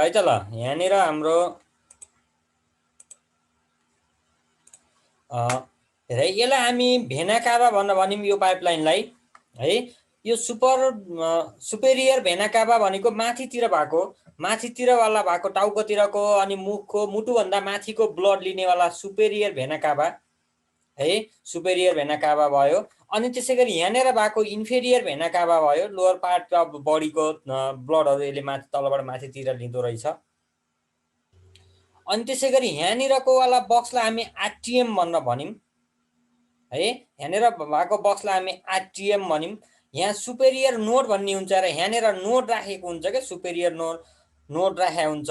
है त ल यहाँनिर हाम्रो हेर यसलाई हामी भेना काभा भनेर भनिम यो पाइपलाइनलाई है। यो सुपेरियर भेना काभा भनेको माथितिर भएको माथितिरवाला भएको टाउकोतिरको अनि मुखको मुटुभन्दा माथिको ब्लड लिनेवाला सुपेरियर भेना काभा है, सुपेरियर भेना काभा भयो। अनि त्यसै गरी यहाँनिर भएको इन्फेरियर भेना काभा भयो, लोवर पार्ट अफ बडीको ब्लडहरू यसले माथि तलबाट माथितिर लिँदो रहेछ। अनि त्यसै गरी यहाँनिरको वाला बक्सलाई हामी आर्टिएम भनेर भनिम है। यहाँनिर भएको बक्सलाई हामी आर्टिएम भनिम। यहाँ सुपेरियर नोड भन्ने हुन्छ र यहाँनिर नोड राखेको हुन्छ क्या, सुपेरियर नोड राखेको हुन्छ।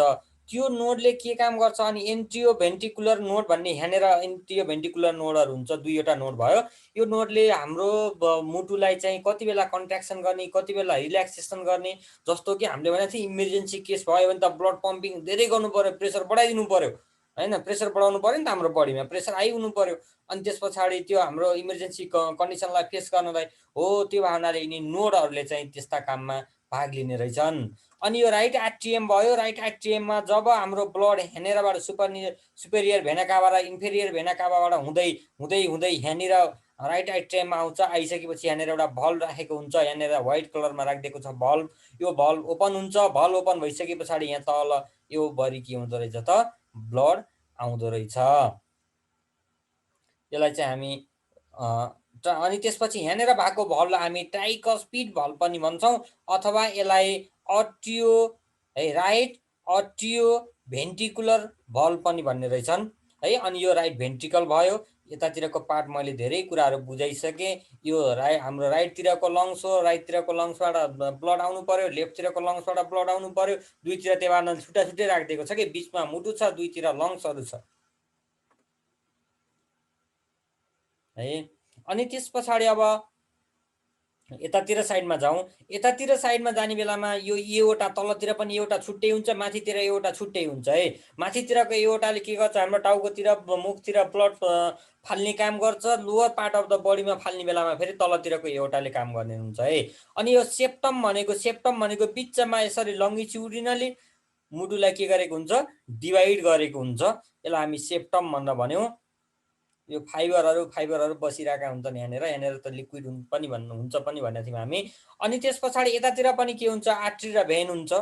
त्यो नोडले के काम गर्छ अनि एन्ट्रियो भेन्ट्रिकुलर नोड भन्ने यहाँनिर एन्ट्रियो भेन्ट्रिकुलर नोडहरू हुन्छ, दुईवटा नोड भयो। यो नोडले हाम्रो मुटुलाई चाहिँ कति बेला कन्ट्र्याक्सन गर्ने कति बेला रिल्याक्सेसन गर्ने, जस्तो कि हामीले भनेको थियो इमर्जेन्सी केस भयो भने त ब्लड पम्पिङ धेरै गर्नु पर्यो, प्रेसर बढाइदिनु पर्यो हैन, प्रेसर बढाउनु पर्यो नि त, हाम्रो बडीमा प्रेसर आइहुनु पर्यो। अनि त्यस पछाडि त्यो हाम्रो इमर्जेन्सी कन्डिसनलाई फेस गर्नलाई हो, त्यो भावनाले यिनी नोडहरूले चाहिँ त्यस्ता काममा भाग लिने रहेछन्। अनि यो राइट आर्टिएम भयो। राइट आर्टिएममा जब हाम्रो ब्लड यहाँनिरबाट सुपेरियर भेना काभा र इन्फेरियर भेना काभाबाट हुँदै हुँदै हुँदै यहाँनिर राइट आर्टिएममा आउँछ। आइसकेपछि यहाँनिर एउटा भल्भ राखेको हुन्छ, यहाँनिर व्हाइट कलरमा राखिदिएको छ भल्भ। यो भल्भ ओपन हुन्छ। भल्भ ओपन भइसके पछाडि यहाँ तल यो भरि के हुँदो रहेछ त, ब्लड आउँदो रहेछ। यसलाई चाहिँ हामी अनि त्यसपछि यहाँनिर भएको भल्भलाई हामी ट्राइकस्पिड भल्भ पनि भन्छौँ, अथवा यसलाई अट्रियो है, राइट अट्रियो भेन्ट्रिकुलर भल्भ पनि भन्ने रहेछन् है। अनि यो राइट भेन्ट्रिकल भयो। यतातिरको पार्ट मैले धेरै कुराहरू बुझाइसकेँ। यो हाम्रो राइटतिरको लङ्स हो, राइटतिरको लङ्सबाट ब्लड आउनु पर्यो, लेफ्टतिरको लङ्सबाट ब्लड आउनु पर्यो। दुईतिर त्यहाँ छुट्टा छुट्टै राखिदिएको छ कि, बिचमा मुटु छ, दुईतिर लङ्सहरू छ है। अनि त्यस पछाडि अब यतातिर साइडमा जाउँ। यतातिर साइडमा जाने बेलामा यो एउटा तलतिर पनि एउटा छुट्टै हुन्छ, माथितिर एउटा छुट्टै हुन्छ है। माथितिरको एउटाले के गर्छ, हाम्रो टाउकोतिर मुखतिर ब्लड फाल्ने काम गर्छ। लोवर पार्ट अफ द बडीमा फाल्ने बेलामा फेरि तलतिरको एउटाले काम गर्ने हुन्छ है। अनि यो सेप्टम भनेको बिचमा यसरी लङ्गिच्युडिनली मुटुलाई के गरेको हुन्छ, डिभाइड गरेको हुन्छ। यसलाई हामी सेप्टम भनेर भन्यौँ। यो फाइबरहरू बसिरहेका हुन्छन् यहाँनिर त लिक्विड पनि हुन्छ पनि भनेको थियौँ हामी। अनि त्यस पछाडि यतातिर पनि के हुन्छ, आर्ट्री र भेन हुन्छ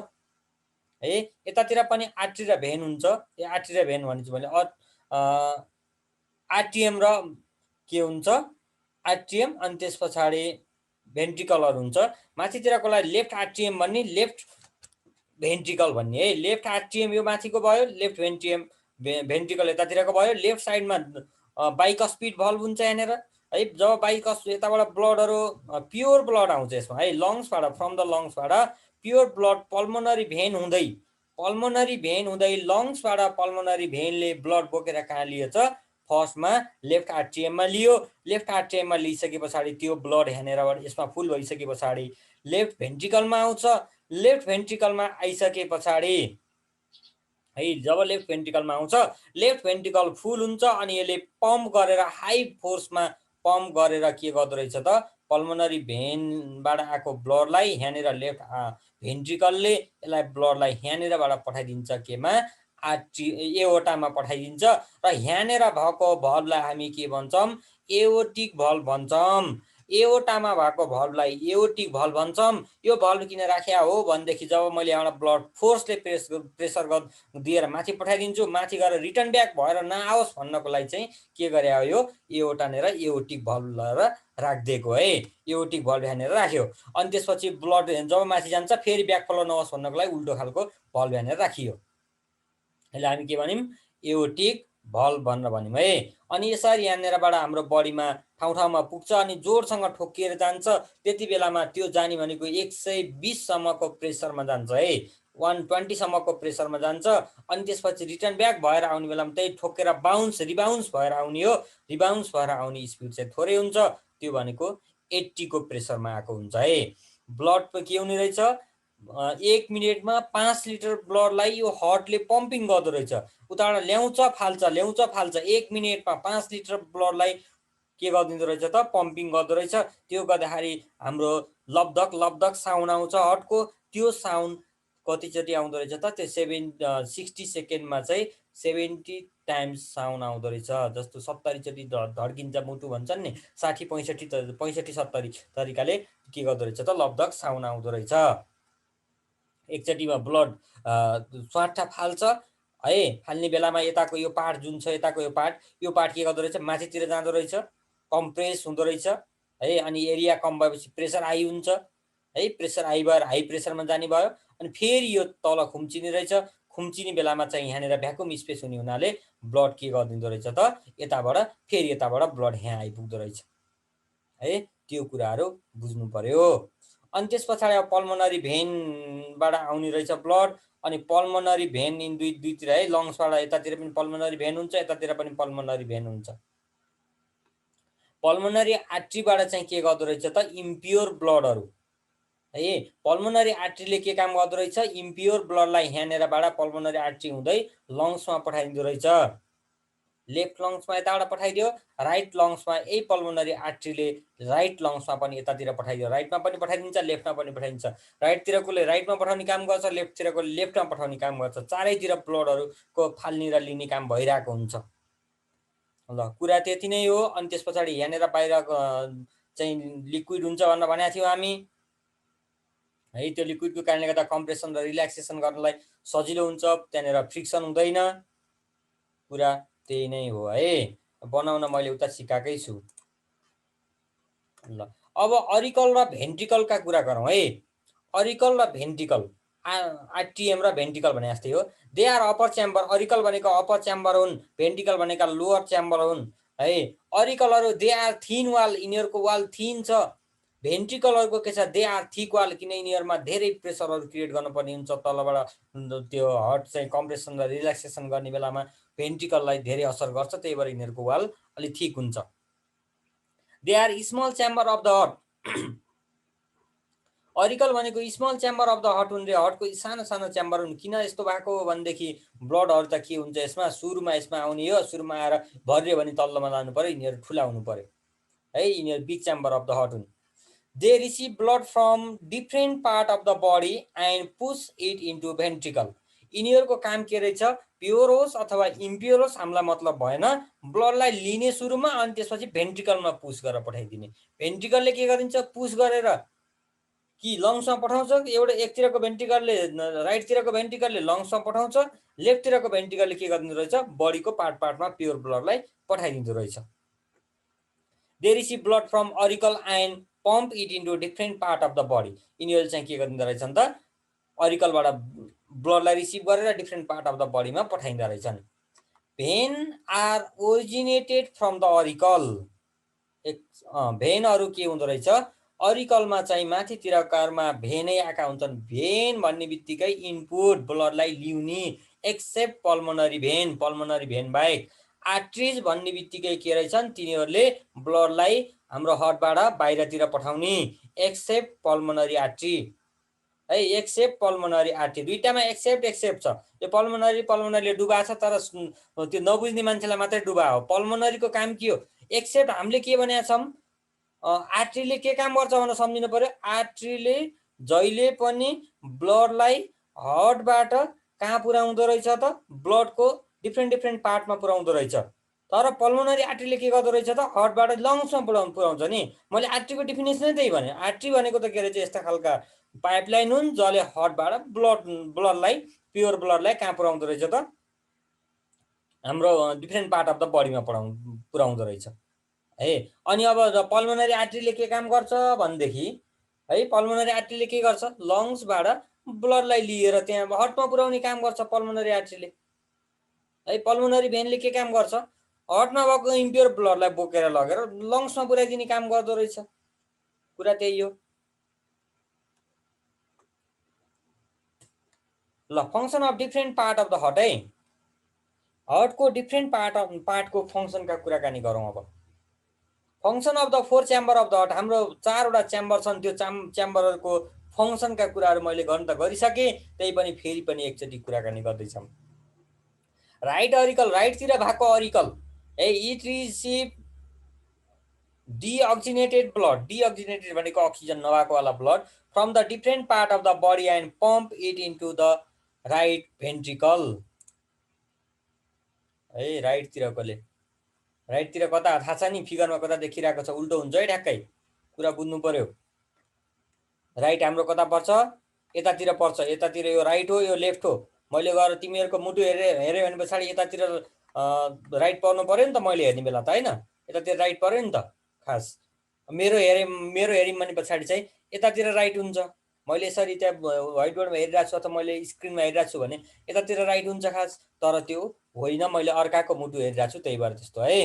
है। यतातिर पनि आर्ट्री र भेन हुन्छ। यो आर्ट्री र भेन भनेपछि मैले आर्टिएम र के हुन्छ, आर्टिएम। अनि त्यस पछाडि भेन्ट्रिकलहरू हुन्छ। माथितिरकोलाई लेफ्ट आर्टिएम भन्ने, लेफ्ट भेन्ट्रिकल भन्ने है। लेफ्ट आर्टिएम यो माथिको भयो, लेफ्ट भेन्ट्रिकल यतातिरको भयो। लेफ्ट साइडमा बाइकस्पिड भल्भ हुन्छ यहाँनिर है। जब यताबाट ब्लडहरू प्योर ब्लड आउँछ यसमा है, लङ्सबाट, फ्रम द लङ्सबाट प्योर ब्लड पल्मोनरी भेन हुँदै लङ्सबाट पल्मोनरी भेनले ब्लड बोकेर कहाँ लिएछ, फर्स्टमा लेफ्ट आर्टिएममा लियो। लेफ्ट आर्टिएममा लिइसके पछाडि त्यो ब्लड यहाँनिरबाट यसमा फुल भइसके पछाडि लेफ्ट भेन्ट्रिकलमा आउँछ। लेफ्ट भेन्ट्रिकलमा आइसके पछाडि है, जब लेफ्ट भेन्ट्रिकलमा आउँछ, लेफ्ट भेन्ट्रिकल फुल हुन्छ। अनि यसले पम्प गरेर हाई फोर्समा पम्प गरेर के गर्दो रहेछ त, पल्मोनरी भेनबाट आएको ब्लडलाई यहाँनिर लेफ्ट भेन्ट्रिकलले यसलाई ब्लडलाई यहाँनिरबाट पठाइदिन्छ, केमा, एओर्टामा पठाइदिन्छ। र यहाँनिर भएको भल्भलाई हामी के भन्छौँ, एओर्टिक भल्भ भन्छौँ। एओर्टामा भएको भल्भलाई एओर्टिक भल्भ भन्छौँ। यो भल्भ किन राख्या हो भनेदेखि, जब मैले यहाँबाट ब्लड फोर्सले प्रेसर दिएर माथि पठाइदिन्छु, माथि गएर रिटर्न ब्याक भएर नआओस् भन्नको लागि चाहिँ के गरे हो, यो एओर्टानेर एओर्टिक भल्भ राखिदिएको है। एओर्टिक भल्भ यहाँनिर राख्यो। अनि त्यसपछि ब्लड जब माथि जान्छ फेरि ब्याक फ्लो नहोस् भन्नको लागि उल्टो खालको भल्भ यहाँनिर राखियो। यसलाई हामी के भन्यौँ, एओर्टिक भल्भ भनेर भन्यौँ है। अनि यसरी यहाँनिरबाट हाम्रो बडीमा ठाउँ ठाउँमा पुग्छ अनि जोडसँग ठोकिएर जान्छ। त्यति बेलामा त्यो जाने भनेको 120 सम्मको प्रेसरमा जान्छ है, 120 सम्मको प्रेसरमा जान्छ। अनि त्यसपछि रिटर्न ब्याक भएर आउने बेलामा त्यही ठोकेर रिबाउन्स भएर आउने हो। रिबाउन्स भएर आउने स्पिड चाहिँ थोरै हुन्छ, त्यो भनेको 80 को प्रेसरमा आएको हुन्छ है। ब्लड के हुने रहेछ, 1 मिनेटमा 5 लिटर ब्लडलाई यो हार्टले पम्पिङ गर्दो रहेछ। उताबाट ल्याउँछ फाल्छ। 1 मिनेटमा 5 लिटर ब्लडलाई के गरिदिँदो रहेछ त, पम्पिङ गर्दो रहेछ। त्यो गर्दाखेरि हाम्रो लब्धक साउन्ड आउँछ हार्टको। त्यो साउन्ड कतिचोटि आउँदो रहेछ त त्यो 60 सेकेन्डमा चाहिँ 70 टाइम्स साउन्ड आउँदो रहेछ। जस्तो 70 चोटि धड्किन्छ मुटु भन्छन् नि, 60 65 70 तरिकाले के गर्दो रहेछ त लपदक साउन्ड आउँदो रहेछ। एकचोटिमा ब्लड स्वाट्ठा फाल्छ है, फाल्ने बेलामा यताको यो पार्ट जुन छ, यताको यो पार्ट के गर्दो रहेछ, माथितिर जाँदो रहेछ, कम्प्रेस हुँदो रहेछ है। अनि एरिया कम भएपछि प्रेसर हाई हुन्छ है, प्रेसर हाई भएर हाई प्रेसरमा जाने भयो। अनि फेरि यो तल खुम्चिने रहेछ, खुम्चिने बेलामा चाहिँ यहाँनिर भ्याकुम स्पेस हुने हुनाले ब्लड के गरिदिँदो रहेछ त यताबाट फेरि यताबाट ब्लड यहाँ आइपुग्दो रहेछ है। त्यो कुराहरू बुझ्नु पर्यो। अनि त्यस पछाडि अब पल्मोनरी भेनबाट आउने रहेछ ब्लड। अनि पल्मोनरी भेन इन दुईतिर है, लङ्सबाट यतातिर पनि पल्मोनरी भेन हुन्छ, यतातिर पनि पल्मोनरी भेन हुन्छ। पल्मोनरी आर्ट्रीबाट चाहिँ के गर्दो रहेछ त इम्प्योर ब्लडहरू है। पल्मोनरी आर्ट्रीले के काम गर्दो रहेछ, इम्प्योर ब्लडलाई यहाँनिरबाट पल्मोनरी आर्ट्री हुँदै लङ्समा पठाइदिँदो रहेछ। लेफ्ट लङ्समा यताबाट पठाइदियो, राइट लङ्समा यही पल्मोनरी आर्ट्रीले राइट लङ्समा पनि यतातिर पठाइदियो, राइटमा पनि पठाइदिन्छ, लेफ्टमा पनि पठाइदिन्छ। राइटतिरकोले राइटमा पठाउने काम गर्छ, लेफ्टतिरकोले लेफ्टमा पठाउने काम गर्छ। चारैतिर ब्लडहरूको फाल्ने र लिने काम भइरहेको हुन्छ। ल कुरा त्यति नै हो। अनि त्यस पछाडि यहाँनिर बाहिर चाहिँ लिक्विड हुन्छ भनेर भनेको थियौँ हामी है। त्यो लिक्विडको कारणले गर्दा कम्प्रेसन र रिल्याक्सेसन गर्नलाई सजिलो हुन्छ, त्यहाँनिर फ्रिक्सन हुँदैन। कुरा त्यही नै हो है, बनाउन मैले उता सिकाएकै छु। ल अब अरिकल र भेन्ट्रिकलका कुरा गरौँ है। अरिकल र भेन्ट्रिकल, आर्टिएम र भेन्ट्रिकल भने जस्तै हो। They are upper chamber, auricle भनेको अप्पर च्याम्बर हुन्, भेन्ट्रिकल भनेका लोअर च्याम्बर हुन् है। अरिकलहरू दे आर थिन वाल, यिनीहरूको वाल थिन छ। भेन्ट्रिकलहरूको के छ, दे आर थिक वाल, किन यिनीहरूमा धेरै प्रेसरहरू क्रिएट गर्नुपर्ने हुन्छ तलबाट। त्यो हार्ट चाहिँ कम्प्रेसन र रिल्याक्सेसन गर्ने बेलामा भेन्ट्रिकललाई धेरै असर गर्छ, त्यही भएर यिनीहरूको वाल अलिक थिक हुन्छ। They are small chamber of the heart, auricle भनेको small chamber of the heart हुन् रे, हार्टको सानो सानो च्याम्बर हुन्। किन यस्तो भएको भनेदेखि ब्लडहरू त के हुन्छ यसमा, सुरुमा यसमा आउने हो, सुरुमा आएर भरियो भने तल्लोमा लानु पर्यो, यिनीहरू ठुला हुनु पर्यो है, यिनीहरू big chamber of the heart हुन्। They receive blood from different part of the body and push it into ventricle, यिनीहरूको काम के रहेछ, प्योर होस् अथवा इम्प्योर होस् हामीलाई मतलब भएन, ब्लडलाई लिने सुरुमा अनि त्यसपछि भेन्ट्रिकलमा पुस गरेर पठाइदिने। भेन्ट्रिकलले के गरिदिन्छ, पुस गरेर कि लङ्समा पठाउँछ, एउटा एकतिरको भेन्ट्रिकलले राइटतिरको भेन्ट्रिकलले लङ्समा पठाउँछ, लेफ्टतिरको भेन्ट्रिकलले के गरिदिँदो रहेछ, बडीको पार्टमा प्योर ब्लडलाई पठाइदिँदो रहेछ। They receive blood from auricle and pump it into different part of the body, यिनीहरूले चाहिँ के गरिदिँदो रहेछन् त अरिकलबाट ब्लडलाई रिसिभ गरेर डिफ्रेन्ट पार्ट अफ द बडीमा पठाइँदो रहेछन्। Vein are originated from the auricle, भेनहरू के हुँदो रहेछ, अरिकलमा चाहिँ माथितिरकारमा भेनै आएका हुन्छन्। भेन भन्ने बित्तिकै इनपुट ब्लडलाई ल्याउने, except pulmonary vein, pulmonary vein बाहेक। आर्ट्रिज भन्ने बित्तिकै के रहेछन्, तिनीहरूले ब्लडलाई हाम्रो हार्टबाट बाहिरतिर पठाउने, एक्सेप्ट पल्मोनरी आर्ट्री है, एक्सेप्ट पल्मोनरी आर्ट्री। दुईटामा एक्सेप्ट छ। यो पल्मोनरीले डुबा छ, तर त्यो नबुझ्ने मान्छेलाई मात्रै डुबा हो। पल्मोनरीको काम के हो, एक्सेप्ट हामीले के भनेका छौँ, आर्ट्रीले के काम गर्छ भनेर सम्झिनु पर्यो। आर्ट्रीले जहिले पनि ब्लडलाई हार्टबाट कहाँ पुर्याउँदो रहेछ त, ब्लडको डिफ्रेन्ट पार्टमा पुर्याउँदो रहेछ। तर पल्मोनरी आर्ट्रीले के गर्दो रहेछ त, हार्टबाट लङ्समा पुर्याउँछ नि। मैले आर्ट्रीको डिफिनेसनै त्यही भने। आर्ट्री भनेको त के रहेछ, यस्ता खालका पाइपलाइन हुन् जसले हार्टबाट ब्लडलाई प्योर ब्लडलाई कहाँ पुर्याउँदो रहेछ त, हाम्रो डिफ्रेन्ट पार्ट अफ द बडीमा पुर्याउँदो रहेछ है। अनि अब पल्मोनरी आर्ट्रीले के काम गर्छ भनेदेखि है, पल्मोनरी आर्ट्रीले के गर्छ, लङ्सबाट ब्लडलाई लिएर त्यहाँ हार्टमा पुर्याउने काम गर्छ पल्मोनरी आर्ट्रीले है। पल्मोनरी भेनले के काम गर्छ, हार्टमा भएको इम्प्योर ब्लडलाई बोकेर लगेर लङ्समा पुर्याइदिने काम गर्दो रहेछ। कुरा त्यही हो। ल function of different part of the heart है, हार्टको डिफ्रेन्ट पार्टको फङ्सनका कुराकानी गरौँ। अब function of the 4 chamber of the heart, हाम्रो 4वटा च्याम्बर छन्, त्यो च्याम्बरहरूको फङ्सनका कुराहरू मैले गर्नु त गरिसकेँ, त्यही पनि फेरि पनि एकचोटि कुराकानी गर्दैछौँ। राइट अरिकल, राइटतिर भएको अरिकल है, it receive deoxygenated blood, deoxygenated भनेको अक्सिजन नभएको वाला blood from the different part of the body and pump it into the right ventricle. है राइटतिरकोले, राइटतिर कता थाहा छ नि, फिगरमा कता देखिरहेको छ, उल्टो हुन्छ है, ठ्याक्कै कुरा बुझ्नु पर्यो। राइट हाम्रो कता पर्छ, यतातिर पर्छ, यतातिर यो राइट हो यो लेफ्ट हो। मैले गएर तिमीहरूको मुटु हेऱ्यो भने पछाडि यतातिर राइट पर्नु पर्यो नि त, मैले हेर्ने बेला त होइन, यतातिर राइट पर्यो नि त खास। मेरो हेऱ्यौँ भने पछाडि चाहिँ यतातिर राइट हुन्छ। मैले यसरी त्यहाँ व्हाइट बोर्डमा हेरिरहेको छु अथवा मैले स्क्रिनमा हेरिरहेको छु भने यतातिर राइट हुन्छ खास, तर त्यो होइन, मैले अर्काको मुटु हेरिरहेको छु त्यही भएर त्यस्तो है,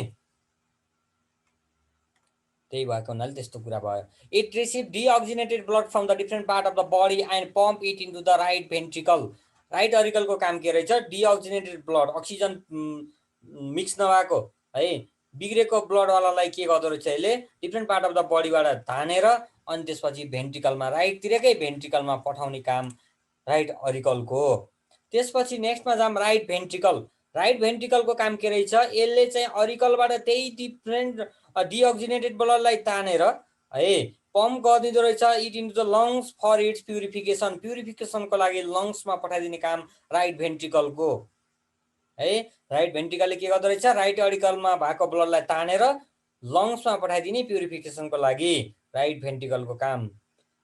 त्यही भएको हुनाले त्यस्तो कुरा भयो। It receive deoxygenated blood from the different part of the body and pump it into the right ventricle. Right अरिकलको काम के रहेछ, डिअक्सिजनेटेड ब्लड, अक्सिजन मिक्स नभएको है, बिग्रेको ब्लडवालालाई के गर्दो रहेछ यसले, डिफ्रेन्ट पार्ट अफ द बडीबाट तानेर अनि त्यसपछि भेन्ट्रिकलमा, राइटतिरकै भेन्ट्रिकलमा पठाउने काम राइट अरिकलको। त्यसपछि नेक्स्टमा जाम राइट भेन्ट्रिकल। राइट भेन्ट्रिकलको काम के रहेछ, यसले चाहिँ अरिकलबाट त्यही डिफ्रेन्ट डिअक्सिजनेटेड ब्लडलाई तानेर है पम्प गरिदिँदो रहेछ it into the lungs for its purification. प्युरिफिकेसनको लागि लङ्समा पठाइदिने काम राइट भेन्ट्रिकलको है। राइट भेन्ट्रिकलले के गर्दो रहेछ, राइट अरिकलमा भएको ब्लडलाई तानेर लङ्समा पठाइदिने प्युरिफिकेसनको लागि राइट भेन्ट्रिकलको काम।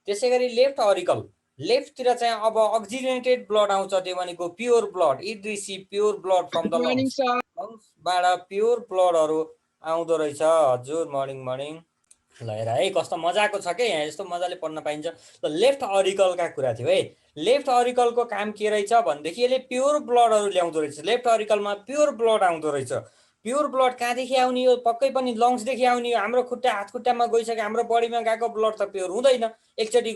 त्यसै गरी लेफ्ट अरिकल, लेफ्टतिर चाहिँ अब अक्सिजनेटेड ब्लड आउँछ, त्यो भनेको pure blood. It receive pure blood from the lungs, लङ्सबाट प्योर ब्लडहरू आउँदो रहेछ। हजुर मर्निङ मर्निङ। ल हेर है कस्तो मजाको छ क्या, यहाँ यस्तो मजाले पढ्न पाइन्छ। ल लेफ्ट अरिकलका कुरा थियो है। लेफ्ट अरिकलको काम के रहेछ भनेदेखि यसले प्योर ब्लडहरू ल्याउँदो रहेछ। लेफ्ट अरिकलमा प्योर ब्लड आउँदो रहेछ। प्योर ब्लड कहाँदेखि आउने हो, पक्कै पनि लङ्सदेखि आउने हो। हाम्रो खुट्टा हात खुट्टामा गइसक्यो, हाम्रो बडीमा गएको ब्लड त प्योर हुँदैन, एकचोटि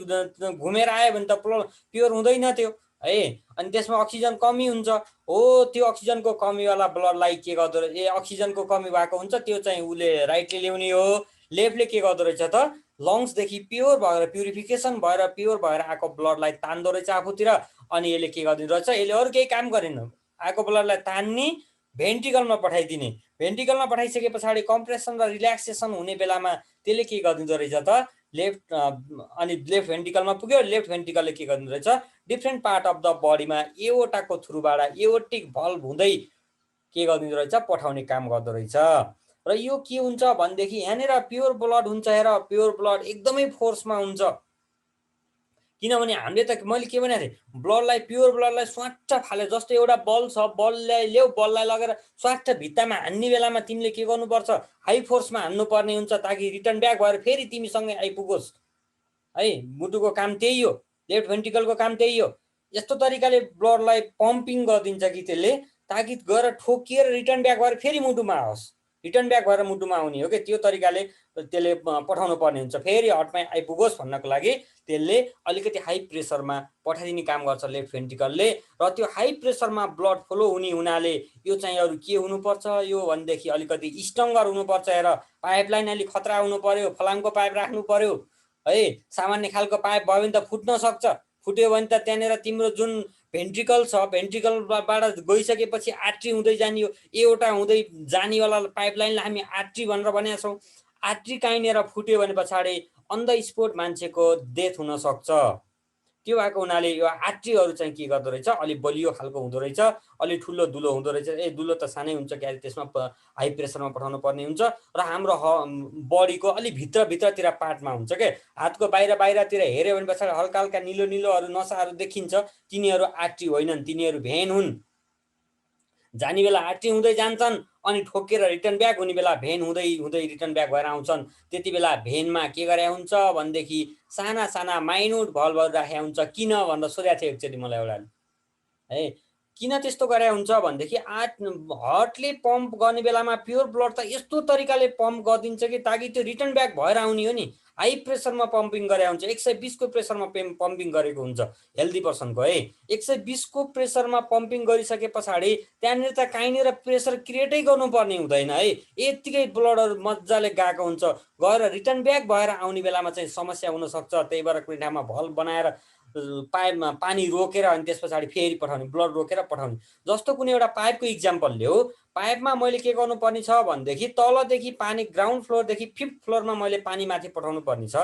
घुमेर आयो भने त प्योर हुँदैन त्यो है। अनि त्यसमा अक्सिजन कमी हुन्छ हो, त्यो अक्सिजनको कमीवाला ब्लडलाई के गर्दो रहेछ, अक्सिजनको कमी भएको हुन्छ, त्यो चाहिँ उसले राइटले ल्याउने हो। लेफ्टले के गर्दो रहेछ त, लङ्सदेखि प्योर भएर प्युरिफिकेसन भएर प्योर भएर आएको ब्लडलाई तान्दो रहेछ आफूतिर। अनि यसले के गरिदिँदो रहेछ, यसले अरू केही काम गरेन, आएको ब्लडलाई तान्ने भेन्ट्रिकलमा पठाइदिने। भेन्ट्रिकलमा पठाइसके पछाडि कम्प्रेसन र रिल्याक्सेसन हुने बेलामा त्यसले के गरिदिँदो रहेछ त, लेफ्ट अनि लेफ्ट भेन्ट्रिकलमा पुग्यो। लेफ्ट भेन्ट्रिकलले के गरिदिँदो रहेछ, डिफ्रेन्ट पार्ट अफ द बडीमा एओर्टाको थ्रुबाट एओर्टिक भल्भ हुँदै के गरिदिँदो रहेछ, पठाउने काम गर्दो रहेछ। र यो के हुन्छ भनेदेखि यहाँनिर प्योर ब्लड हुन्छ, हेर प्योर ब्लड एकदमै फोर्समा हुन्छ। किनभने हामीले त मैले के भनेको थिएँ, ब्लडलाई प्योर ब्लडलाई स्वाट्ट फाल्यो, जस्तो एउटा बल छ, बललाई ल्याऊ, बललाई लगेर स्वाट्ट भित्तामा हान्ने बेलामा तिमीले के गर्नुपर्छ, हाई फोर्समा हान्नुपर्ने हुन्छ ताकि रिटर्न ब्याक भएर फेरि तिमीसँगै आइपुगोस् है। मुटुको काम त्यही हो, लेफ्ट भेन्ट्रिकलको काम त्यही हो। यस्तो तरिकाले ब्लडलाई पम्पिङ गरिदिन्छ कि त्यसले, ताकि गएर ठोकिएर रिटर्न ब्याक भएर फेरि मुटुमा आओस्, रिटर्न ब्याक भएर मुटुमा आउने हो कि, त्यो तरिकाले त्यसले पठाउनु पर्ने हुन्छ, फेरि हर्टमा आइपुगोस् भन्नको लागि त्यसले अलिकति हाई प्रेसरमा पठाइदिने काम गर्छ लेफ्ट भेन्ट्रिकलले। र त्यो हाई प्रेसरमा ब्लड फ्लो हुने हुनाले यो चाहिँ अरू के हुनुपर्छ यो भनेदेखि अलिकति स्ट्रङ्गर हुनुपर्छ। हेर पाइपलाइन अलिक खतरा हुनु पर्यो, फलामको पाइप राख्नु पर्यो है। सामान्य खालको पाइप भयो भने त फुट्न सक्छ, फुट्यो भने त त्यहाँनिर तिम्रो जुन भेन्ट्रिकल छ, भेन्ट्रिकलबाट गइसकेपछि आर्ट्री हुँदै जाने हो, एउटा हुँदै जानेवाला पाइपलाइनलाई हामी आर्ट्री भनेर भनेका छौँ। आर्ट्री कहीँनिर फुट्यो भने पछाडि अन द स्पोट मान्छेको डेथ हुनसक्छ। त्यो भएको हुनाले यो आर्ट्रीहरू चाहिँ के गर्दो रहेछ, अलिक बलियो खालको हुँदो रहेछ, अलिक ठुलो दुलो हुँदो रहेछ। दुलो त सानै हुन्छ, क्यारे त्यसमा हाई प्रेसरमा पठाउनु पर्ने हुन्छ। र हाम्रो बडीको अलिक भित्रतिर पार्टमा हुन्छ क्या, हातको बाहिरतिर हेऱ्यो भने पछाडि हल्का हल्का निलो निलोहरू नसाहरू देखिन्छ, तिनीहरू आर्ट्री होइनन्, तिनीहरू भेन हुन्। जाने बेला आर्ट्री हुँदै जान्छन्, अनि ठोकेर रिटर्न ब्याक हुने बेला भेन हुँदै हुँदै रिटर्न ब्याक भएर आउँछन्। त्यति बेला भेनमा के गरे हुन्छ भनेदेखि साना साना माइन्युट भल्भहरू राखेको हुन्छ। किन भनेर सोधेको थियो एकचोटि मलाई एउटाले है, किन त्यस्तो गरे हुन्छ भनेदेखि हार्टले पम्प गर्ने बेलामा प्योर ब्लड त यस्तो तरिकाले पम्प गरिदिन्छ कि ताकि त्यो रिटर्न ब्याक भएर आउने हो नि। हाई प्रेसरमा पम्पिङ गरे हुन्छ, 120 को प्रेसरमा पम्पिङ गरेको हुन्छ हेल्दी पर्सनको है। 120 को प्रेसरमा पम्पिङ गरिसके पछाडि त्यहाँनिर त कहीँनिर प्रेसर क्रिएटै गर्नुपर्ने हुँदैन है, यत्तिकै ब्लडहरू मजाले गएको हुन्छ, गएर रिटर्न ब्याक भएर आउने बेलामा चाहिँ समस्या हुनसक्छ। त्यही भएर कुनै ठाउँमा भल्भ बनाएर पाइपमा पानी रोकेर अनि त्यस पछाडि फेरि पठाउने, ब्लड रोकेर पठाउने। जस्तो कुनै एउटा पाइपको इक्जाम्पलले हो, पाइपमा मैले के गर्नुपर्ने छ भनेदेखि तलदेखि पानी ग्राउन्ड फ्लोरदेखि 5th फ्लोरमा मैले पानी माथि पठाउनु पर्ने छ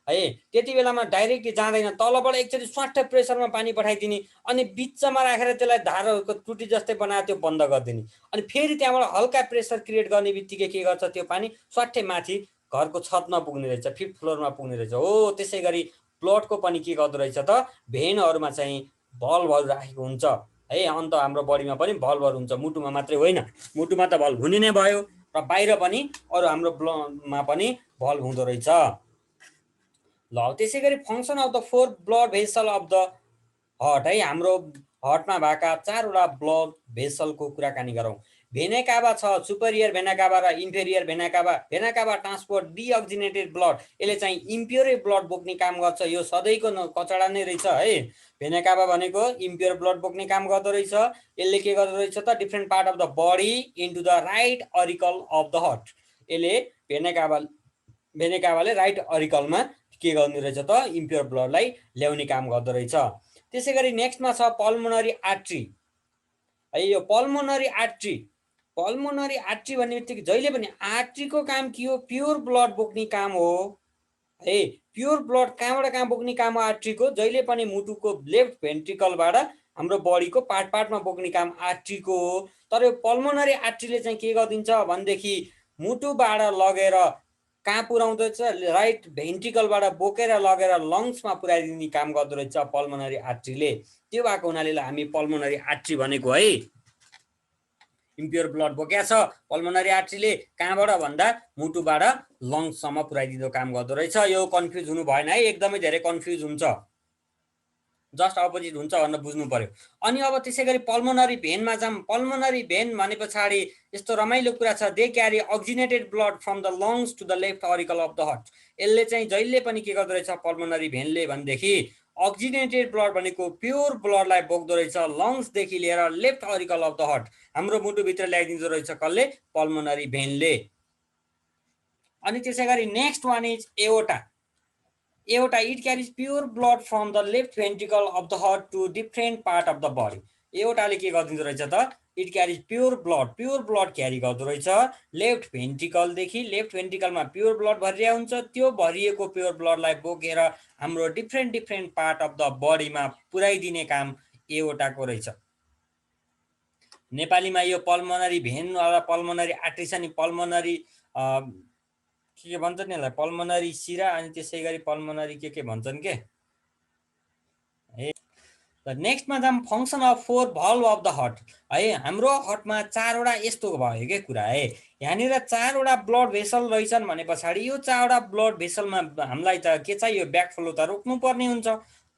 है। त्यति बेलामा डाइरेक्टली जाँदैन, तलबाट एकचोटि स्वाट्ट प्रेसरमा पानी पठाइदिने अनि बिचमा राखेर त्यसलाई धाराको टुटी जस्तै बनाएर त्यो बन्द गरिदिने, अनि फेरि त्यहाँबाट हल्का प्रेसर क्रिएट गर्ने बित्तिकै के गर्छ, त्यो पानी स्वाट्टै माथि घरको छतमा पुग्ने रहेछ, 5th फ्लोरमा पुग्ने रहेछ। हो त्यसै गरी ब्लडको पनि के गर्दो रहेछ त, भेनहरूमा चाहिँ भल्भहरू राखेको हुन्छ है। अन्त हाम्रो बडीमा पनि भल्भहरू हुन्छ, मुटुमा मात्रै होइन, मुटुमा त भल्भ हुने नै भयो र बाहिर पनि अरू हाम्रो ब्लडमा पनि भल्भ हुँदो रहेछ। ल त्यसै गरी function of the 4 blood vessel of the heart है। हाम्रो हर्टमा भएका 4वटा ब्लड भेसलको कुराकानी गरौँ। भेना काभा छ, सुपेरियर भेना काभा र इन्फेरियर भेना काभा। भेना काभा ट्रान्सपोर्ट डिअक्सिनेटेड ब्लड, यसले चाहिँ इम्प्योरै ब्लड बोक्ने काम गर्छ। यो सधैँको कचडा नै रहेछ है। भेना काभा भनेको इम्प्योर ब्लड बोक्ने काम गर्दो रहेछ। यसले के गर्दो रहेछ त, different part of the body into the right auricle of the heart. यसले भेना काभाले राइट अरिकलमा के गर्ने रहेछ त, इम्प्योर ब्लडलाई ल्याउने काम गर्दो रहेछ। त्यसै गरी नेक्स्टमा छ पल्मोनरी आर्ट्री है। यो पल्मोनरी आर्ट्री भन्ने बित्तिकै जहिले पनि आर्ट्रीको काम के हो, प्योर ब्लड बोक्ने काम हो है। प्योर ब्लड कहाँबाट कहाँ बोक्ने काम हो आर्ट्रीको, जहिले पनि मुटुको लेफ्ट भेन्ट्रिकलबाट हाम्रो बडीको पार्टमा बोक्ने काम आर्ट्रीको हो। तर यो पल्मोनरी आर्ट्रीले चाहिँ के गरिदिन्छ भनेदेखि मुटुबाट लगेर कहाँ पुर्याउँदछ, राइट भेन्ट्रिकलबाट बोकेर लगेर लङ्समा पुर्याइदिने काम गर्दो रहेछ पल्मोनरी आर्ट्रीले। त्यो भएको हुनाले हामी पल्मोनरी आर्ट्री भनेको है। इम्प्योर ब्लड बोक्या छ पल्मोनरी आर्ट्रीले, कहाँबाट भन्दा मुटुबाट लङ्ससम्म पुर्याइदिँदो काम गर्दो रहेछ। यो कन्फ्युज हुनु भएन है, एकदमै धेरै कन्फ्युज हुन्छ, जस्ट अपोजिट हुन्छ भनेर बुझ्नु पर्यो। अनि अब त्यसै गरी पल्मोनरी भेनमा जाऊँ। पल्मोनरी भेन भने पछाडि यस्तो रमाइलो कुरा छ, they carry oxygenated blood from the lungs to the left auricle of the heart. यसले चाहिँ जहिले पनि के गर्दो रहेछ पल्मोनरी भेनले भनेदेखि अक्सिनेटेड ब्लड भनेको प्योर ब्लडलाई बोक्दो रहेछ लङ्सदेखि लिएर left auricle of the heart, हाम्रो मुटुभित्र ल्याइदिँदो रहेछ कसले, पल्मोनरी भेनले। अनि त्यसै गरी next one is aorta. It carries pure blood from the left ventricle of the heart to different part of the body. एओर्टाले के गरिदिँदो रहेछ त, it carries pure blood carry गर्दो रहेछ लेफ्ट भेन्ट्रिकलदेखि। लेफ्ट भेन्ट्रिकलमा प्योर ब्लड भरिया हुन्छ, त्यो भरिएको प्योर ब्लडलाई बोकेर हाम्रो डिफ्रेन्ट पार्ट अफ द बडीमा पुर्याइदिने काम एओर्टाको रहेछ। नेपालीमा यो पल्मोनरी भेन र पल्मोनरी आर्ट्री छ नि, पल्मोनरी के भन्छन् नि यसलाई, पल्मोनरी सिरा अनि त्यसै गरी पल्मोनरी के भन्छन् के है। नेक्स्टमा जाऊँ function of 4 valve of the heart है। हाम्रो हार्टमा 4वटा यस्तो भयो के कुरा है, यहाँनिर 4वटा ब्लड भेसल रहेछन् भने पछाडि यो 4वटा ब्लड भेसलमा हामीलाई त के चाहियो, ब्याकफ्लो त रोक्नु पर्ने हुन्छ।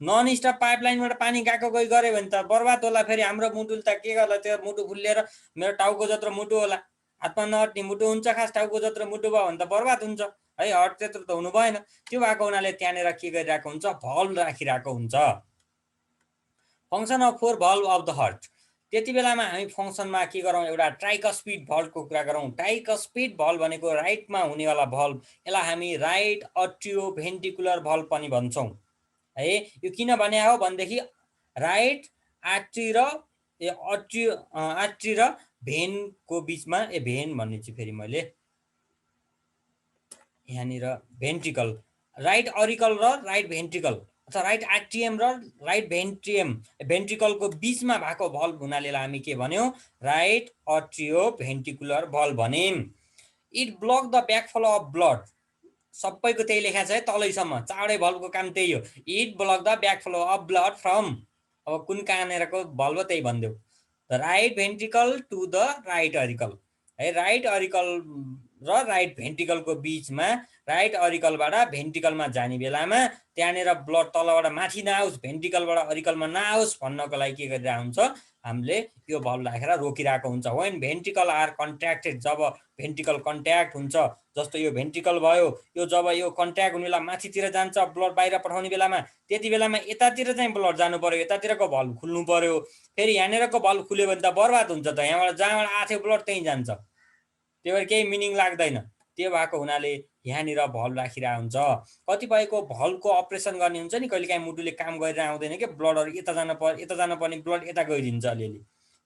नन स्टप पाइपलाइनबाट पानी गएको गई गऱ्यो भने त बर्बाद होला। फेरि हाम्रो मुटुले त के गर्ला, त्यो मुटु फुल्लिएर मेरो टाउको जत्रो मुटु होला, हातमा नअट्ने मुटु हुन्छ, खास टाउको जत्रो मुटु भयो भने त बर्बाद हुन्छ है, हार्ट त्यत्रो त हुनु भएन। त्यो भएको हुनाले त्यहाँनिर के गरिरहेको हुन्छ, भल्भ राखिरहेको हुन्छ। Function of 4 valve of the heart. त्यति बेलामा हामी फङ्सनमा के गरौँ, एउटा ट्राइकस्पिड भल्भको कुरा गरौँ। ट्राइकस्पिड भल्भ भनेको राइटमा हुनेवाला भल्भ, यसलाई हामी राइट अट्रियो भेन्ट्रिकुलर भल्भ पनि भन्छौँ है। यो किन भने हो भनेदेखि राइट आर्ट्री र भेनको बिचमा, भेन भन्ने चाहिँ फेरि मैले यहाँनिर भेन्ट्रिकल, राइट अरिकल र राइट भेन्ट्रिकल अथवा राइट आर्ट्रियम र राइट भेन्ट्रिकलको बिचमा भएको भल्भ हुनाले हामी के भन्यौँ, राइट अट्रियो भेन्ट्रिकुलर भल्भ भन्यौँ। It block the backflow of blood, सबैको त्यही लेखा छ है तलैसम्म, 4वटै भल्भको काम त्यही हो। It block the backflow of blood from, अब कुन कहाँनिरको भल्भ त्यही भनिदेऊ, the right ventricle to the right auricle है। राइट अरिकल र राइट भेन्ट्रिकलको बिचमा, राइट अरिकलबाट भेन्ट्रिकलमा जाने बेलामा त्यहाँनिर ब्लड तलबाट माथि नआओस्, भेन्ट्रिकलबाट अरिकलमा नआओस् भन्नको लागि के गरिरहेको हुन्छ, हामीले यो भल्भ राखेर रोकिरहेको हुन्छ। वेन भेन्ट्रिकल आर कन्ट्र्याक्टेड, जब भेन्ट्रिकल कन्ट्याक्ट हुन्छ, जस्तो यो भेन्ट्रिकल भयो, यो जब यो कन्ट्याक्ट हुने बेला माथितिर जान्छ ब्लड बाहिर पठाउने बेलामा, त्यति बेलामा यतातिर चाहिँ ब्लड जानु पर्यो, यतातिरको भल्भ खुल्नु पर्यो। फेरि यहाँनिरको भल्भ खुल्यो भने त बर्बाद हुन्छ त, यहाँबाट जहाँबाट आएको थियो ब्लड त्यहीँ जान्छ, त्यही भएर केही मिनिङ लाग्दैन। त्यो भएको हुनाले यहाँनिर भल्भ राखिरहेको हुन्छ। कतिपयको भल्भको अपरेसन गर्ने हुन्छ नि, कहिलेकाहीँ मुटुले काम गरेर आउँदैन क्या, ब्लडहरू यता जान पर्ने ब्लड यता गइदिन्छ अलिअलि,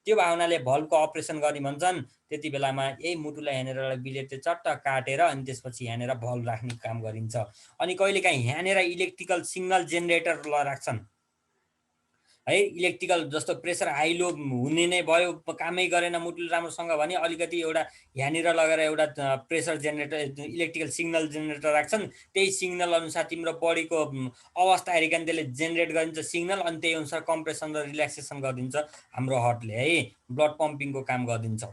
त्यो भएको हुनाले भल्भको अपरेसन गर्ने भन्छन्। त्यति बेलामा यही मुटुलाई यहाँनिर बिलेटले चट्ट काटेर अनि त्यसपछि यहाँनिर भल्भ राख्ने काम गरिन्छ। अनि कहिलेकाहीँ यहाँनिर इलेक्ट्रिकल सिग्नल जेनेरेटर राख्छन् है। इलेक्ट्रिकल जस्तो प्रेसर हाई लो हुने नै भयो, कामै गरेन मुटुले राम्रोसँग भने अलिकति एउटा यहाँनिर लगेर एउटा pressure generator electrical signal generator राख्छन्। त्यही सिग्नल अनुसार तिम्रो बडीको अवस्था हेरिकन त्यसले जेनेरेट गरिदिन्छ सिग्नल, अनि त्यही अनुसार कम्प्रेसन र रिल्याक्सेसन गरिदिन्छ हाम्रो हार्टले है, ब्लड पम्पिङको काम गरिदिन्छ।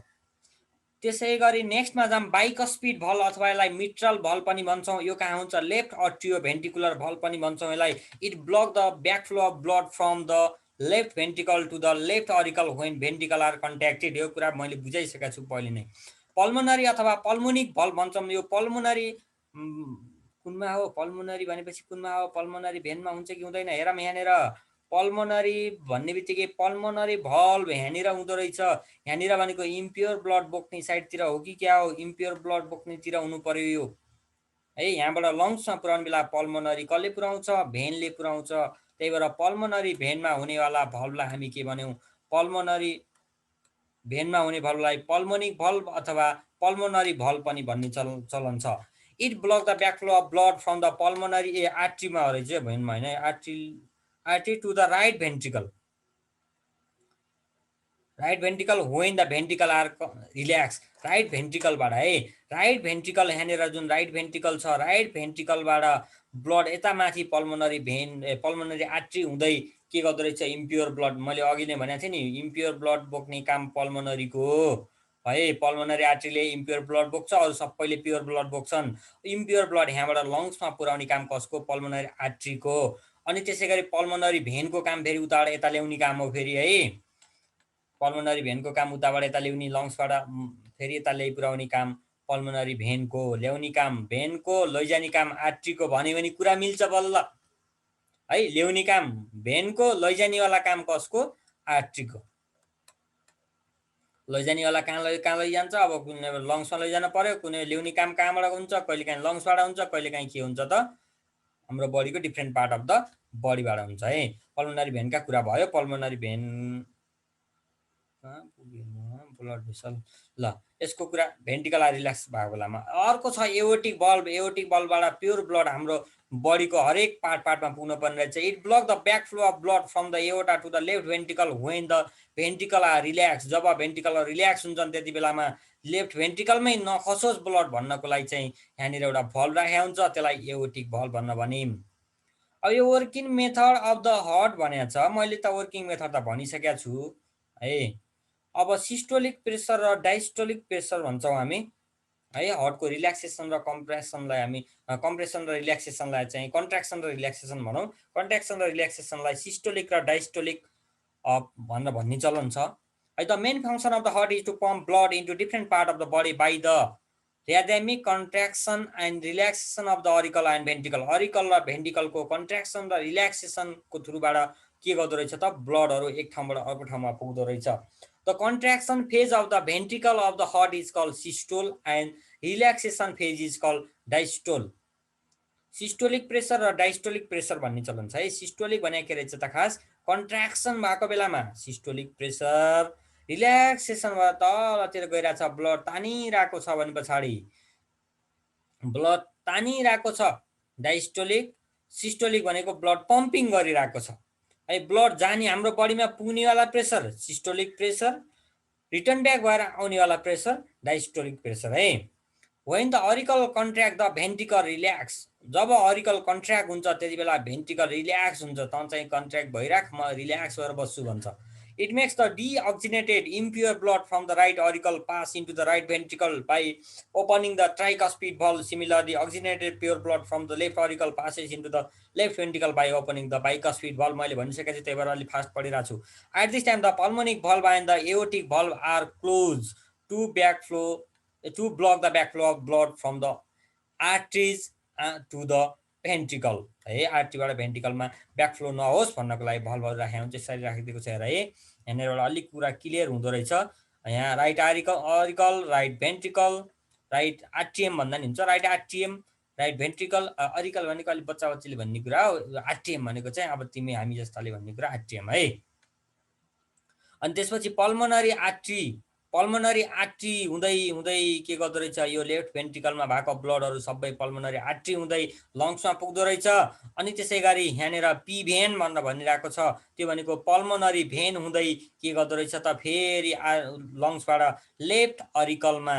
त्यसै गरी नेक्स्टमा जाम बाइकस्पिड भल्भ अथवा यसलाई मिट्रल भल्भ पनि भन्छौँ। यो कहाँ हुन्छ? लेफ्ट अट्रियो भेन्टिकुलर भल्भ पनि भन्छौँ यसलाई। It block the back flow of blood from the left ventricle to the left auricle when ventricle are contracted. यो कुरा मैले बुझाइसकेको छु पहिले नै। पल्मोनरी अथवा पल्मोनिक भल्भ भन्छौँ। यो पल्मोनरी कुनमा हो? पल्मोनरी भनेपछि कुनमा हो? पल्मोनरी भेनमा हुन्छ कि हुँदैन? हेरौँ यहाँनिर पल्मोनरी भन्ने बित्तिकै पल्मोनरी भल्भ यहाँनिर हुँदो रहेछ। यहाँनिर भनेको इम्प्योर ब्लड बोक्ने साइडतिर हो कि क्या हो? इम्प्योर ब्लड बोक्नेतिर हुनु पर्यो यो है। यहाँबाट लङ्समा पुऱ्याउने बेला पल्मोनरी कसले पुऱ्याउँछ? भेनले पुऱ्याउँछ। त्यही भएर पल्मोनरी भेनमा हुनेवाला भल्भलाई हामी के भन्यौँ? पल्मोनरी भेनमा हुने भल्भलाई पल्मोनिक भल्भ अथवा पल्मोनरी भल्भ पनि भन्ने चलन छ। It block the back flow of blood from the pulmonary आर्ट्रीमा रहेछ, भेनमा होइन, artery to the right ventricle. Right ventricle when the ventricle are relax. Right भेन्ट्रिकलबाट है, राइट भेन्ट्रिकल यहाँनिर जुन राइट भेन्ट्रिकल छ, राइट भेन्ट्रिकलबाट ब्लड यता माथि पल्मोनरी पल्मोनरी आर्ट्री हुँदै के गर्दो रहेछ? इम्प्योर ब्लड, मैले अघि नै भनेको थिएँ नि, इम्प्योर ब्लड बोक्ने काम पल्मोनरीको है। पल्मोनरी आर्ट्रीले इम्प्योर ब्लड बोक्छ, अरू सबैले प्योर ब्लड बोक्छन्। इम्प्योर ब्लड यहाँबाट लङ्समा पुर्याउने काम कसको? पल्मोनरी आर्ट्रीको। अनि त्यसै गरी पल्मोनरी भेनको काम फेरि उताबाट यता ल्याउने काम हो फेरि है। पल्मोनरी भेनको काम उताबाट यता ल्याउने, लङ्सबाट फेरि यता ल्याइ पुर्याउने काम पल्मोनरी भेनको। ल्याउने काम भेनको, लैजाने काम आर्ट्रीको भन्यो भने कुरा मिल्छ बल्ल है। ल्याउने काम भेनको, लैजानेवाला काम कसको? आर्ट्रीको। लैजानेवाला कहाँ लैजान्छ? अब कुनै लङ्समा लैजानु पर्यो, कुनै ल्याउने काम कहाँबाट हुन्छ? कहिलेकाहीँ लङ्सबाट हुन्छ, कहिलेकाहीँ के हुन्छ त? हाम्रो बडीको डिफ्रेन्ट पार्ट अफ द बडीबाट हुन्छ है। पल्मोनरी भेनका कुरा भयो। पल्मोनरी भेन ब्लड भेसल, ल यसको कुरा भेन्ट्रिकल रिल्याक्स भएको बेलामा। अर्को छ एओर्टिक भल्भ। एओर्टिक भल्भबाट प्योर ब्लड हाम्रो बडीको हरेक पार्टमा पुग्नु पर्ने रहेछ। It block the back flow of blood from the aorta to the left ventricle when the ventricle are relax. जब भेन्ट्रिकल रिल्याक्स हुन्छन् त्यति बेलामा लेफ्ट भेन्ट्रिकलमै नखसोस् ब्लड भन्नको लागि चाहिँ यहाँनिर एउटा भल्भ राखेको हुन्छ, त्यसलाई एओर्टिक भल्भ भन्न भनिम। अब यो working method of the heart भनेको छ, मैले त वर्किङ मेथड त भनिसकेको छु है। अब सिस्टोलिक प्रेसर र डायस्टोलिक प्रेसर भन्छौँ हामी है। हार्टको रिल्याक्सेसन र कम्प्रेसनलाई हामी कम्प्रेसन र रिल्याक्सेसनलाई चाहिँ कन्ट्र्याक्सन र रिल्याक्सेसन भनौँ। कन्ट्र्याक्सन र रिल्याक्सेसनलाई सिस्टोलिक र डायस्टोलिक भनेर भन्ने चलन छ है। The main function of the heart is to pump blood into different part of the body by the rhythmic contraction and relaxation of the auricle and ventricle. Auricle र भेन्ट्रिकलको contraction र रिल्याक्सेसनको थ्रुबाट के गर्दो रहेछ त? ब्लडहरू एक ठाउँबाट अर्को ठाउँमा पुग्दो रहेछ। The contraction phase of the ventricle of the heart is called systole and relaxation phase is called diastole. Systolic pressure र डायस्टोलिक प्रेसर भन्ने चलन छ है। सिस्टोलिक भने के रहेछ त? खास कन्ट्र्याक्सन भएको बेलामा सिस्टोलिक प्रेसर, रिल्याक्सेसन भएर तलतिर गइरहेछ, ब्लड तानिरहेको छ भने पछाडि ब्लड तानिरहेको छ डायस्टोलिक। सिस्टोलिक भनेको ब्लड पम्पिङ गरिरहेको छ है। ब्लड जाने हाम्रो बडीमा पुग्नेवाला pressure systolic pressure, return back भएर आउनेवाला प्रेसर डायस्टोलिक प्रेसर है। When the auricle contract the ventricle relax. जब अरिकल कन्ट्र्याक्ट हुन्छ त्यति बेला भेन्ट्रिकल रिल्याक्स हुन्छ। त चाहिँ कन्ट्र्याक्ट भइराख, म रिल्याक्स भएर बस्छु भन्छ। It makes the deoxygenated impure blood from the right auricle pass into the right ventricle by opening the tricuspid valve. Similarly, oxygenated pure blood from the left auricle passes into the left ventricle by opening the bicuspid valve. मैले भनिसकेको छु, त्यही भएर अलि fast पढिरहेको छु। At this time, the pulmonic valve and the aortic valve are closed to block the backflow of blood from the arteries to the ventricle है। आर्ट्रीबाट भेन्ट्रिकलमा ब्याकफ्लो नहोस् भन्नको लागि भल्भहरू राखेको हुन्छ। यसरी राखिदिएको छ हेर है। यहाँनिर अलिक कुरा क्लियर हुँदो रहेछ। यहाँ right auricle, right ventricle, right atrium भन्दा नि हुन्छ right atrium right ventricle auricle भनेको अलि बच्चा बच्चीले भन्ने कुरा हो आर्ट्रियम भनेको चाहिँ अब तिमी हामी जस्ताले भन्ने कुरा आर्ट्रियम है अनि त्यसपछि पल्मोनरी आर्ट्री हुँदै हुँदै के गर्दो रहेछ यो लेफ्ट भेन्ट्रिकलमा भएको ब्लडहरू सबै पल्मोनरी आर्ट्री हुँदै लङ्समा पुग्दो रहेछ अनि त्यसै गरी यहाँनिर पी भेन भनेर भनिरहेको छ त्यो भनेको पल्मोनरी भेन हुँदै के गर्दो रहेछ त फेरि लङ्सबाट लेफ्ट अरिकलमा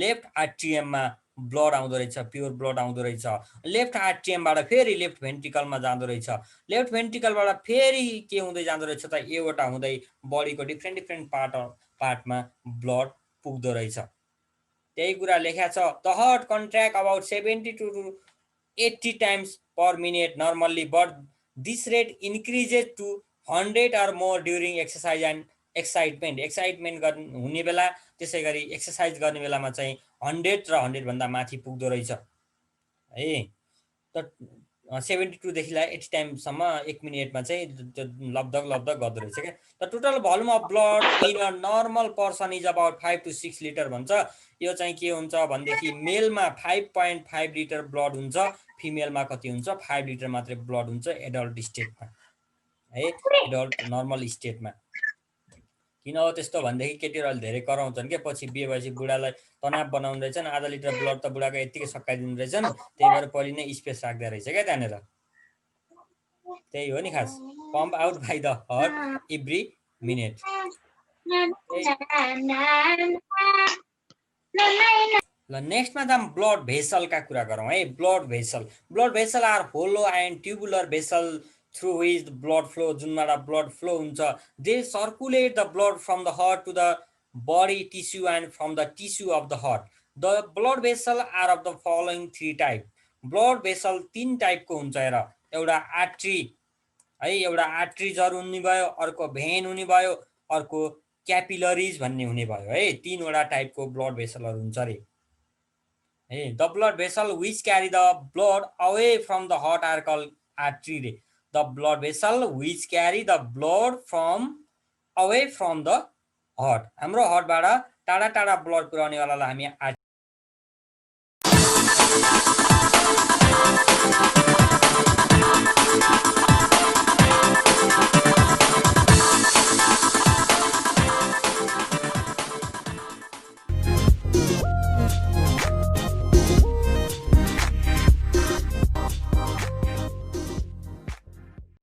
लेफ्ट आर्ट्रियममा ब्लड आउँदो रहेछ प्योर ब्लड आउँदो रहेछ लेफ्ट आर्ट्रियमबाट फेरि लेफ्ट भेन्ट्रिकलमा जाँदो रहेछ लेफ्ट भेन्ट्रिकलबाट फेरि के हुँदै जाँदो रहेछ त एउटा हुँदै बडीको डिफ्रेन्ट पार्टमा ब्लड पुग्दो रहेछ त्यही कुरा लेखा छ the heart contract about 70 to 80 times per minute normally but this rate increases to 100 or more during exercise and excitement हुने बेला त्यसै गरी एक्सर्साइज गर्ने बेलामा चाहिँ 100 र 100 भन्दा माथि पुग्दो रहेछ है त 72 देखि 80 टाइमसम्म 1 मिनेटमा चाहिँ लब्धक गर्दो रहेछ क्या the total volume of blood in a normal person is about 5 to 6 litre भन्छ यो चाहिँ के हुन्छ भनेदेखि मेलमा 5.5 लिटर ब्लड हुन्छ फिमेलमा कति हुन्छ 5 लिटर मात्रै ब्लड हुन्छ एडल्ट स्टेटमा है एडल्ट नर्मल स्टेटमा किन हो त्यस्तो भनेदेखि केटीहरू अलि धेरै कराउँछन् क्या पछि बिहे भएपछि बुढालाई तनाव बनाउँदै रहेछन् आधा लिटर ब्लड त बुढाको यत्तिकै सकाइदिनु रहेछन् त्यही भएर पहिले नै स्पेस राख्दै रहेछ क्या त्यहाँनिर त्यही हो नि खास pump out by the heart every minute ल नेक्स्टमा जाम ब्लड भेसलका कुरा गरौँ है blood vessel are hollow and tubular vessel through which the blood flow जुनबाट blood flow हुन्छ they circulate the blood from the heart to the body tissue and from the tissue of the heart the blood vessel are of the following 3 type blood vessel 3 टाइपको हुन्छ हेर एउटा artery है एउटा आर्ट्रिजहरू हुने भयो अर्को भेन हुने भयो अर्को क्यापिलरिज भन्ने हुने भयो है 3 वटा टाइपको ब्लड भेसलहरू हुन्छ रे है the blood vessel which carry the blood away from the heart are called artery रे the blood vessel which carry the blood away from the heart हाम्रो हार्टबाट टाढा टाढा ब्लड पुर्याउने वालालाई हामी